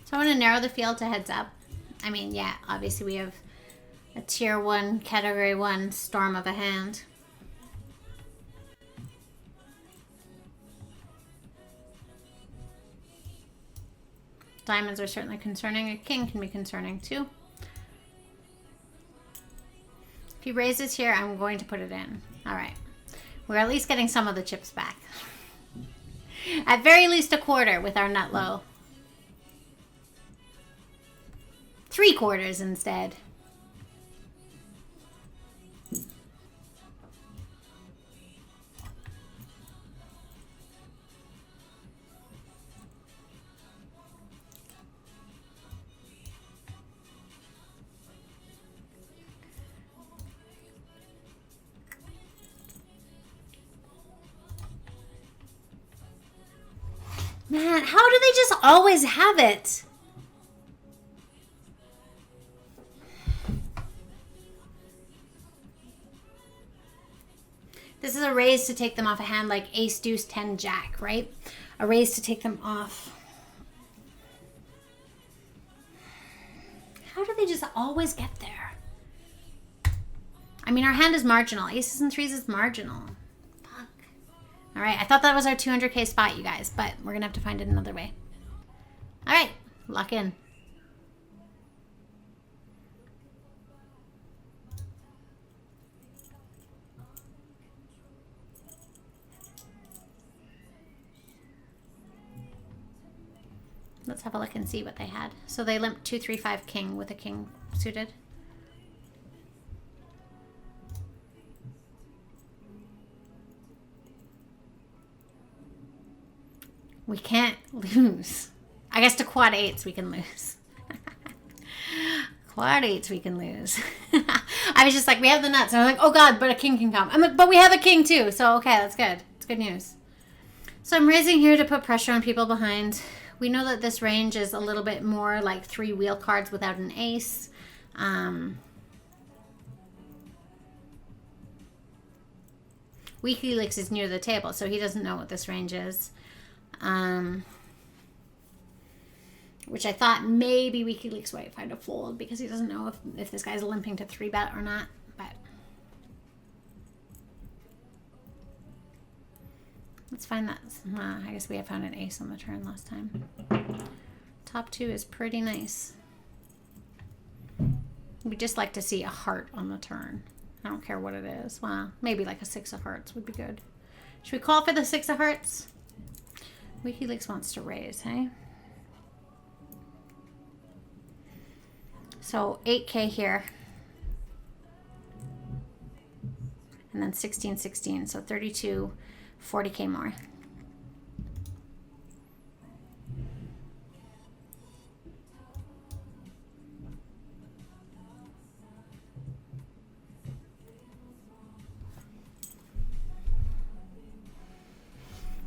A: So I want to narrow the field to heads up. I mean, yeah, obviously we have a tier 1, category 1 storm of a hand. Diamonds are certainly concerning. A king can be concerning too. If he raises here, I'm going to put it in. All right. We're at least getting some of the chips back. At very least a quarter with our nut low. 3/4 instead. Man, how do they just always have it? This is a raise to take them off a hand like ace, deuce, 10, jack, right? A raise to take them off. How do they just always get there? I mean, our hand is marginal. Aces and threes is marginal. Fuck. All right, I thought that was our 200K spot, you guys, but we're going to have to find it another way. All right, lock in. Let's have a look and see what they had. So they limped 2, 3, 5 king with a king suited. We can't lose. I guess to quad eights we can lose. Quad eights we can lose. I was just like, we have the nuts. And I'm like, oh God, but a king can come. I'm like, but we have a king too. So okay, that's good. It's good news. So I'm raising here to put pressure on people behind. We know that this range is a little bit more like 3 wheel cards without an ace. WikiLeaks is near the table, so he doesn't know what this range is. Which I thought maybe WikiLeaks might find a fold because he doesn't know if this guy's limping to 3-bet or not. But let's find that. I guess we have found an ace on the turn last time. Top 2 is pretty nice. We just like to see a heart on the turn. I don't care what it is. Well, maybe like a 6 of hearts would be good. Should we call for the 6 of hearts? WikiLeaks wants to raise, hey? So 8K here. And then 16, 16. So 32, 40K more.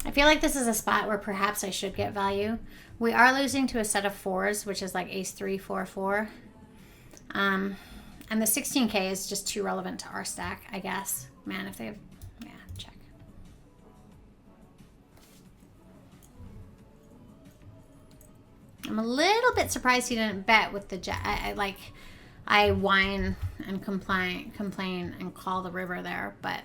A: I feel like this is a spot where perhaps I should get value. We are losing to a set of 4s, which is like ace 3, 4, 4. And the 16K is just too relevant to our stack, I guess. Man, if they have... Yeah, check. I'm a little bit surprised he didn't bet with the jack. I whine and complain and call the river there, but...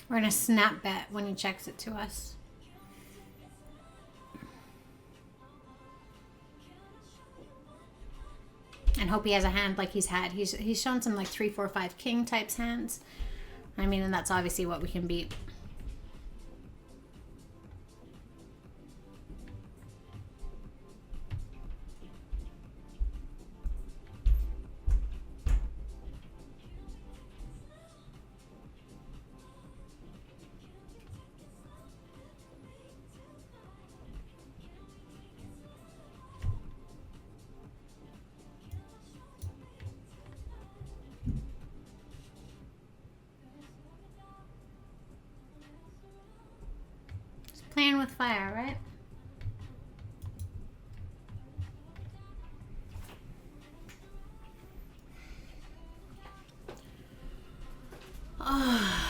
A: We're going to snap bet when he checks it to us. And hope he has a hand like he's had. He's shown some like 3, 4, 5 king types hands. I mean, and that's obviously what we can beat. Playing with fire, right? Oh.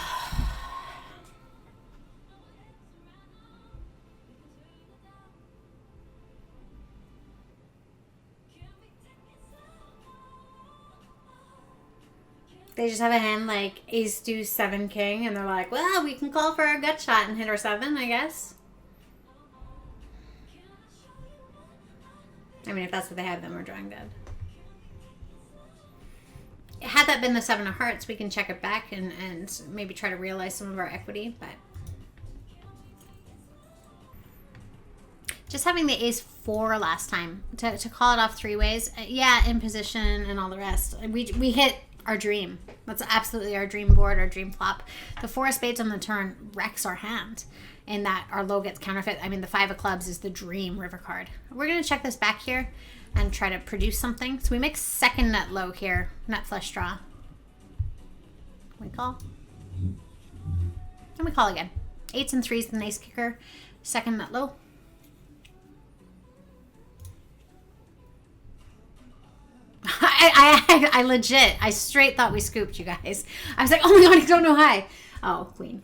A: They just have a hand like ace, deuce, 7, king, and they're like, well, we can call for a gut shot and hit our 7, I guess. I mean, if that's what they have, then we're drawing dead. Had that been the 7 of hearts, we can check it back and maybe try to realize some of our equity, but just having the ace 4 last time to call it off 3 ways, yeah, in position and all the rest. We hit our dream. That's absolutely our dream board, our dream flop. The 4 of spades on the turn wrecks our hand in that our low gets counterfeit. I mean, the 5 of clubs is the dream river card. We're going to check this back here and try to produce something. So we make second nut low here, nut flush draw. We call. And we call again. 8s and 3s, the ace kicker. Second nut low. I legit, I straight thought we scooped, you guys. I was like, oh my god, I don't know high. Oh, queen.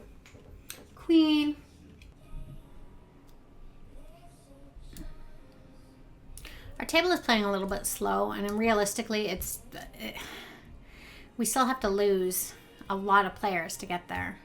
A: Queen. Our table is playing a little bit slow, and realistically, we still have to lose a lot of players to get there.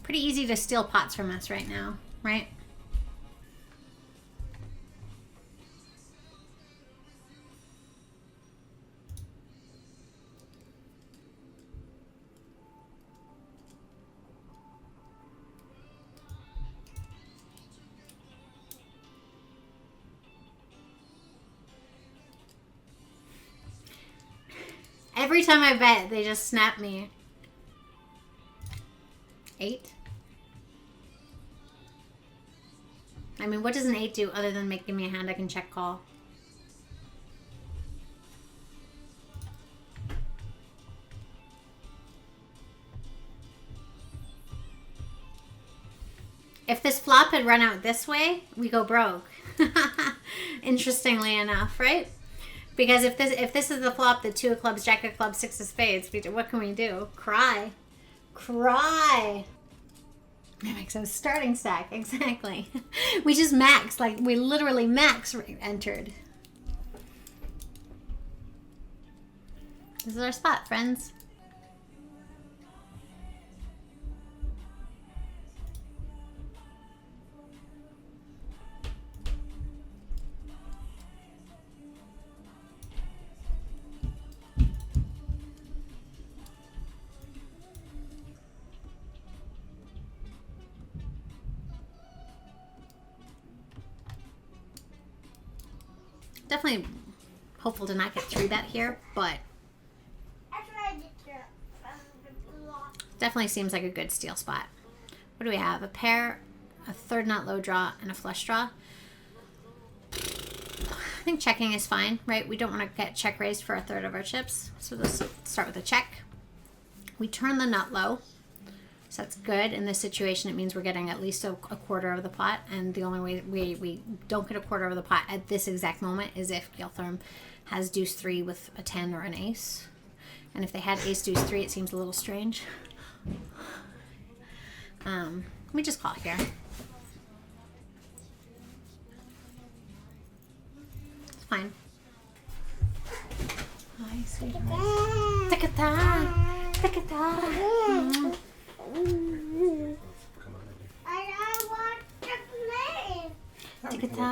A: Pretty easy to steal pots from us right now, right? Every time I bet, they just snap me. 8? I mean, what does an 8 do other than making me a hand I can check call? If this flop had run out this way, we go broke. Interestingly enough, right? Because if this is the flop, the 2 of clubs, jack of clubs, 6 of spades, what can we do? Cry. Cry. That makes a starting stack, exactly. We just max, like we literally max entered. This is our spot, friends. Definitely hopeful to not get 3-bet here, but definitely seems like a good steal spot. What do we have? A pair, a third nut low draw, and a flush draw. I think checking is fine, right? We don't want to get check raised for a third of our chips, so let's start with a check. We turn the nut low, so that's good. In this situation, it means we're getting at least a quarter of the pot, and the only way we don't get a quarter of the pot at this exact moment is if Gilthorm has deuce 3 with a 10 or an ace. And if they had ace deuce 3, it seems a little strange. Let me just call here. It's fine. Hi, sweetheart. Ta-ka-ta. Ta-ka-ta.
D: I want to play.
A: Ta-ka-ta.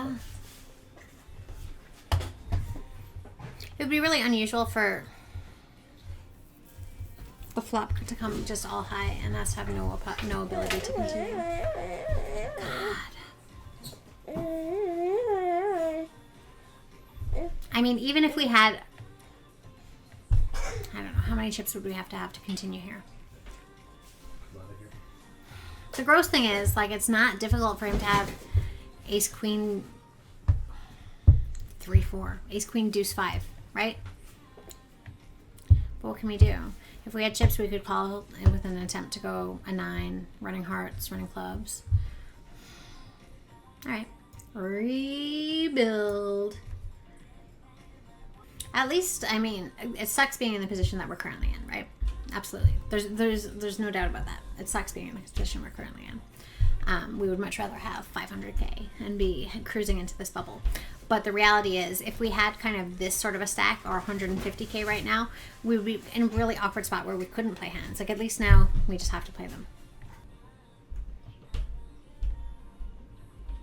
A: It would be really unusual for the flop to come just all high and us have no ability to continue. God. I mean, even if we had, I don't know, how many chips would we have to continue here? The gross thing is, like, it's not difficult for him to have ace queen 3-4, ace queen deuce 5, right? But what can we do? If we had chips, we could call it with an attempt to go a 9, running hearts, running clubs. All right, rebuild. At least, I mean, it sucks being in the position that we're currently in, right? absolutely. There's no doubt about that. It sucks being in the position we're currently in. We would much rather have 500K and be cruising into this bubble. But the reality is, if we had kind of this sort of a stack or 150K right now, we would be in a really awkward spot where we couldn't play hands. Like, at least now we just have to play them.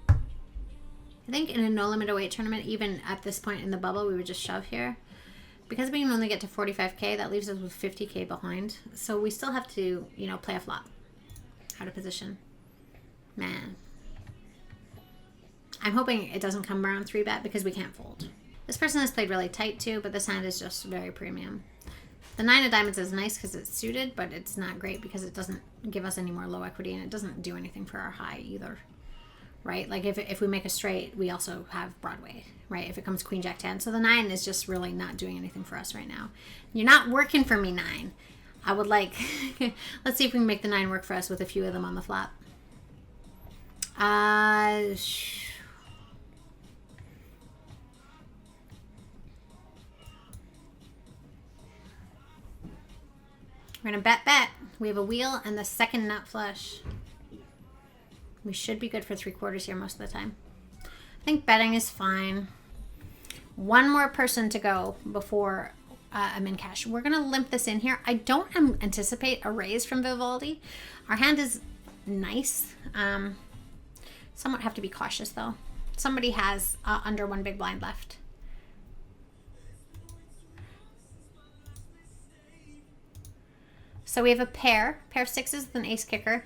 A: I think in a no limit away tournament, even at this point in the bubble, we would just shove here. Because we can only get to 45K, that leaves us with 50K behind. So we still have to, you know, play a flop out of position. Man. I'm hoping it doesn't come around 3-bet because we can't fold. This person has played really tight too, but this hand is just very premium. The 9 of diamonds is nice because it's suited, but it's not great because it doesn't give us any more low equity, and it doesn't do anything for our high either. Right? Like if we make a straight, we also have Broadway, right? If it comes Queen Jack 10. So the 9 is just really not doing anything for us right now. You're not working for me, 9. I would like, let's see if we can make the 9 work for us with a few of them on the flop. We're gonna bet. We have a wheel and the second nut flush. We should be good for 3/4 here most of the time. I think betting is fine. One more person to go before I'm in cash. We're gonna limp this in here. I don't anticipate a raise from Vivaldi. Our hand is nice. Somewhat have to be cautious though. Somebody has under 1 big blind left. So we have a pair of 6s with an ace kicker,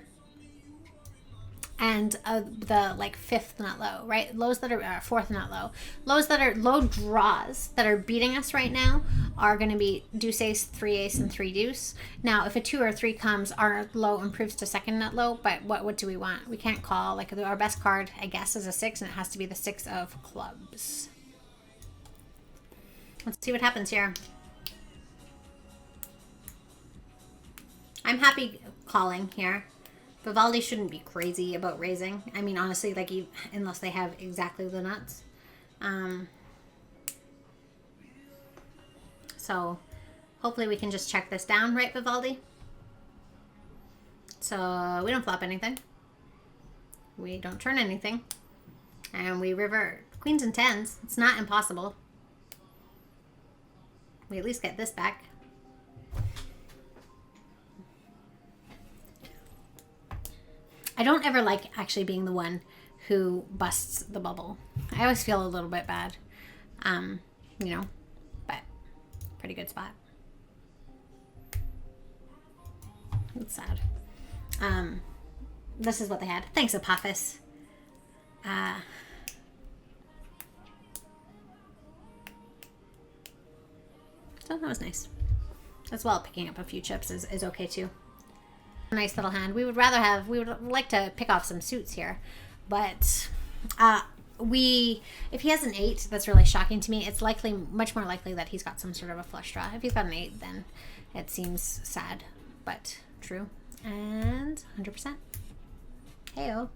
A: and the like 5th nut low, right? Lows that are 4th nut low. Lows that are low draws that are beating us right now are going to be deuce ace, 3 ace, and 3 deuce. Now, if a 2 or 3 comes, our low improves to second nut low. But what do we want? We can't call. Like our best card, I guess, is a 6, and it has to be the 6 of clubs. Let's see what happens here. I'm happy calling here. Vivaldi shouldn't be crazy about raising. I mean, honestly, like, unless they have exactly the nuts. So, hopefully we can just check this down, right, Vivaldi? So, we don't flop anything. We don't turn anything. And we revert. Queens and 10s. It's not impossible. We at least get this back. I don't ever like actually being the one who busts the bubble. I always feel a little bit bad. You know, but pretty good spot. It's sad. This is what they had. Thanks, Apophis. So that was nice. As well, picking up a few chips is okay too. Nice little hand. We would like to pick off some suits here, but if he has an 8, that's really shocking to me. It's much more likely that he's got some sort of a flush draw. If he's got an 8, then it seems sad, but true. And 100%. Heyo.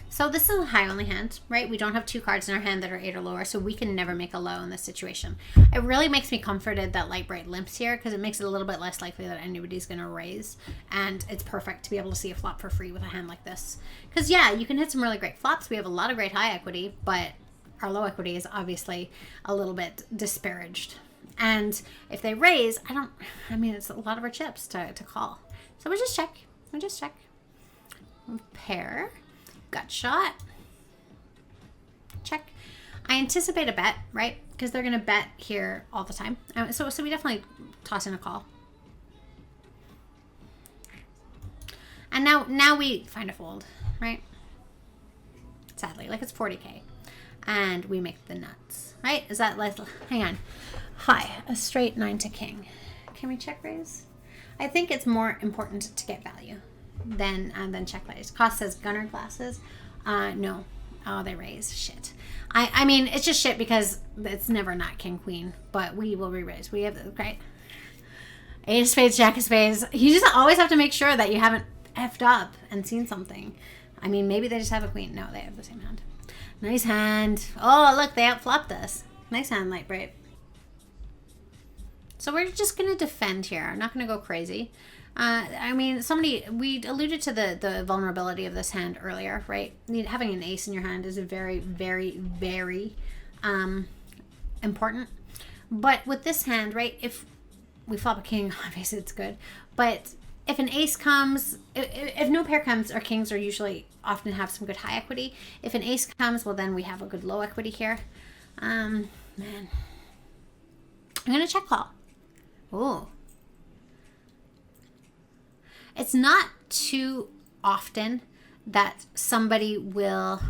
A: So this is a high only hand, right? We don't have 2 cards in our hand that are 8 or lower, so we can never make a low in this situation. It really makes me comforted that Light Bright limps here, because it makes it a little bit less likely that anybody's going to raise, and it's perfect to be able to see a flop for free with a hand like this. Because yeah, you can hit some really great flops. We have a lot of great high equity, but our low equity is obviously a little bit disparaged. And if they raise, it's a lot of our chips to call. So we just check. Pair. Gut shot. Check. I anticipate a bet, right? Because they're going to bet here all the time. So we definitely toss in a call. And now we find a fold, right? Sadly, like it's 40K. And we make the nuts, right? Is that like, hang on. Hi, a straight 9 to king. Can we check raise? I think it's more important to get value than check raise. Cost says gunner glasses. No. Oh, they raise. Shit. I mean, it's just shit because it's never not king queen, but we will re-raise. We have, right? 8 of spades, jack of spades. You just always have to make sure that you haven't effed up and seen something. I mean, maybe they just have a queen. No, they have the same hand. Nice hand. Oh, look, they outflopped us. Nice hand, Light Bright. So we're just going to defend here. I'm not going to go crazy. I mean, we alluded to the vulnerability of this hand earlier, right? Having an ace in your hand is very, very, very important. But with this hand, right, if we flop a king, obviously it's good. But if an ace comes, if no pair comes, our kings are usually often have some good high equity. If an ace comes, well, then we have a good low equity here. Man. I'm going to check call. Ooh. It's not too often that somebody will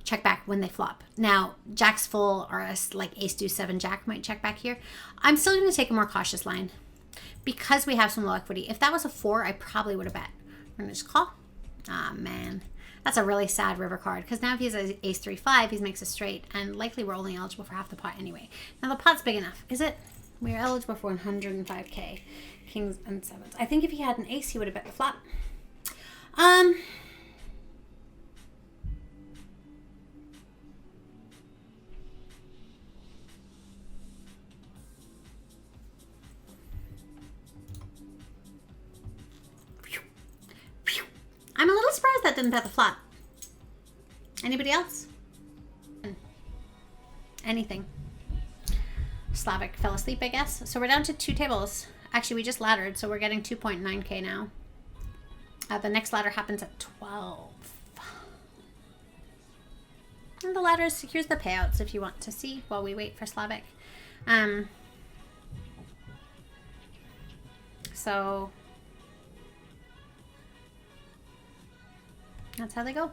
A: check back when they flop. Now, jacks full or like ace deuce seven jack might check back here. I'm still going to take a more cautious line because we have some low equity. If that was a 4, I probably would have bet. We're going to just call. Ah, man. That's a really sad river card because now if he has ace 3-5, he makes a straight, and likely we're only eligible for half the pot anyway. Now the pot's big enough, is it? We're eligible for 105k, kings and sevens. I think if he had an ace, he would have bet the flop. I'm a little surprised that didn't bet the flop. Anybody else? Anything? Slavic fell asleep, I guess. So we're down to 2 tables. Actually, we just laddered, so we're getting 2.9k now. The next ladder happens at 12. And the ladder secures the payouts if you want to see while we wait for Slavic. So that's how they go.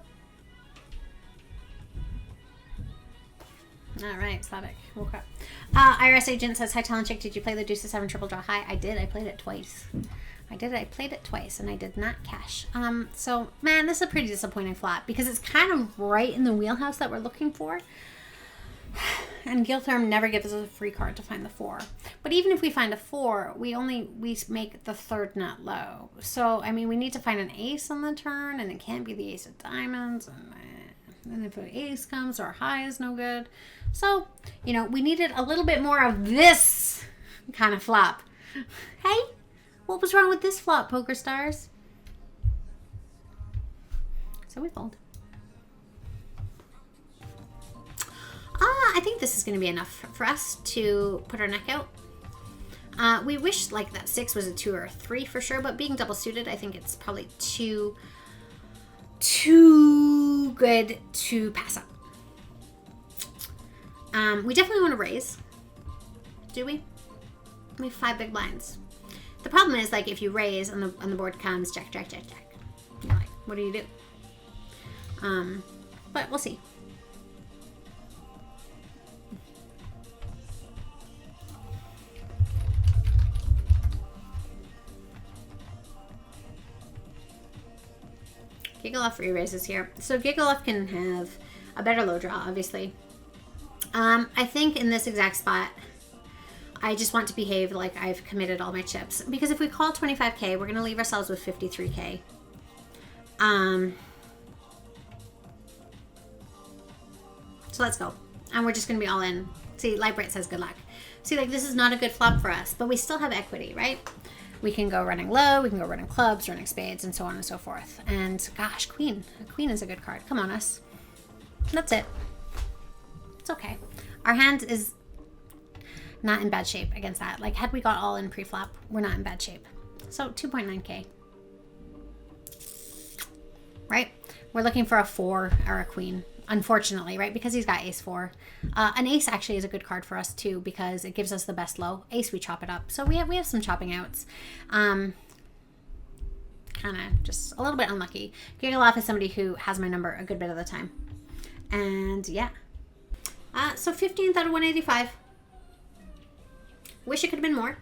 A: All right, Slavic woke up. Iris Agent says, hi, TalonChick. Did you play the deuce to 7 triple draw high? I did. I played it twice. I played it twice, and I did not cash. So, man, this is a pretty disappointing flop because it's kind of right in the wheelhouse that we're looking for. And Giltherm never gives us a free card to find the 4. But even if we find a 4, we make the third nut low. So, I mean, we need to find an ace on the turn, and it can't be the ace of diamonds. And if an ace comes, our high is no good. So, you know, we needed a little bit more of this kind of flop. Hey, what was wrong with this flop, Poker Stars? So we fold. I think this is going to be enough for us to put our neck out. We wish like that 6 was a 2 or a 3 for sure, but being double suited, I think it's probably too good to pass up. We definitely want to raise. Do we? We have 5 big blinds. The problem is, like, if you raise and the board comes jack, jack, jack, jack, you're like, what do you do? But we'll see. Gigalov re-raises here. So Gigalov can have a better low draw, obviously. I think in this exact spot, I just want to behave like I've committed all my chips. Because if we call 25k, we're going to leave ourselves with 53k. So let's go. And we're just going to be all in. See, Lightbright says good luck. See, like, this is not a good flop for us, but we still have equity, right? We can go running low, we can go running clubs, running spades, and so on and so forth. And gosh, queen. A queen is a good card. Come on, us. That's it. It's okay. Our hand is not in bad shape against that. Like, had we got all in pre-flop, we're not in bad shape. So 2.9k. Right? We're looking for a 4 or a queen. Unfortunately, right? Because he's got ace 4. An ace actually is a good card for us too because it gives us the best low. Ace, we chop it up. So we have some chopping outs. Kind of just a little bit unlucky. Gigalov is somebody who has my number a good bit of the time. And yeah. So 15th out of 185. Wish it could have been more.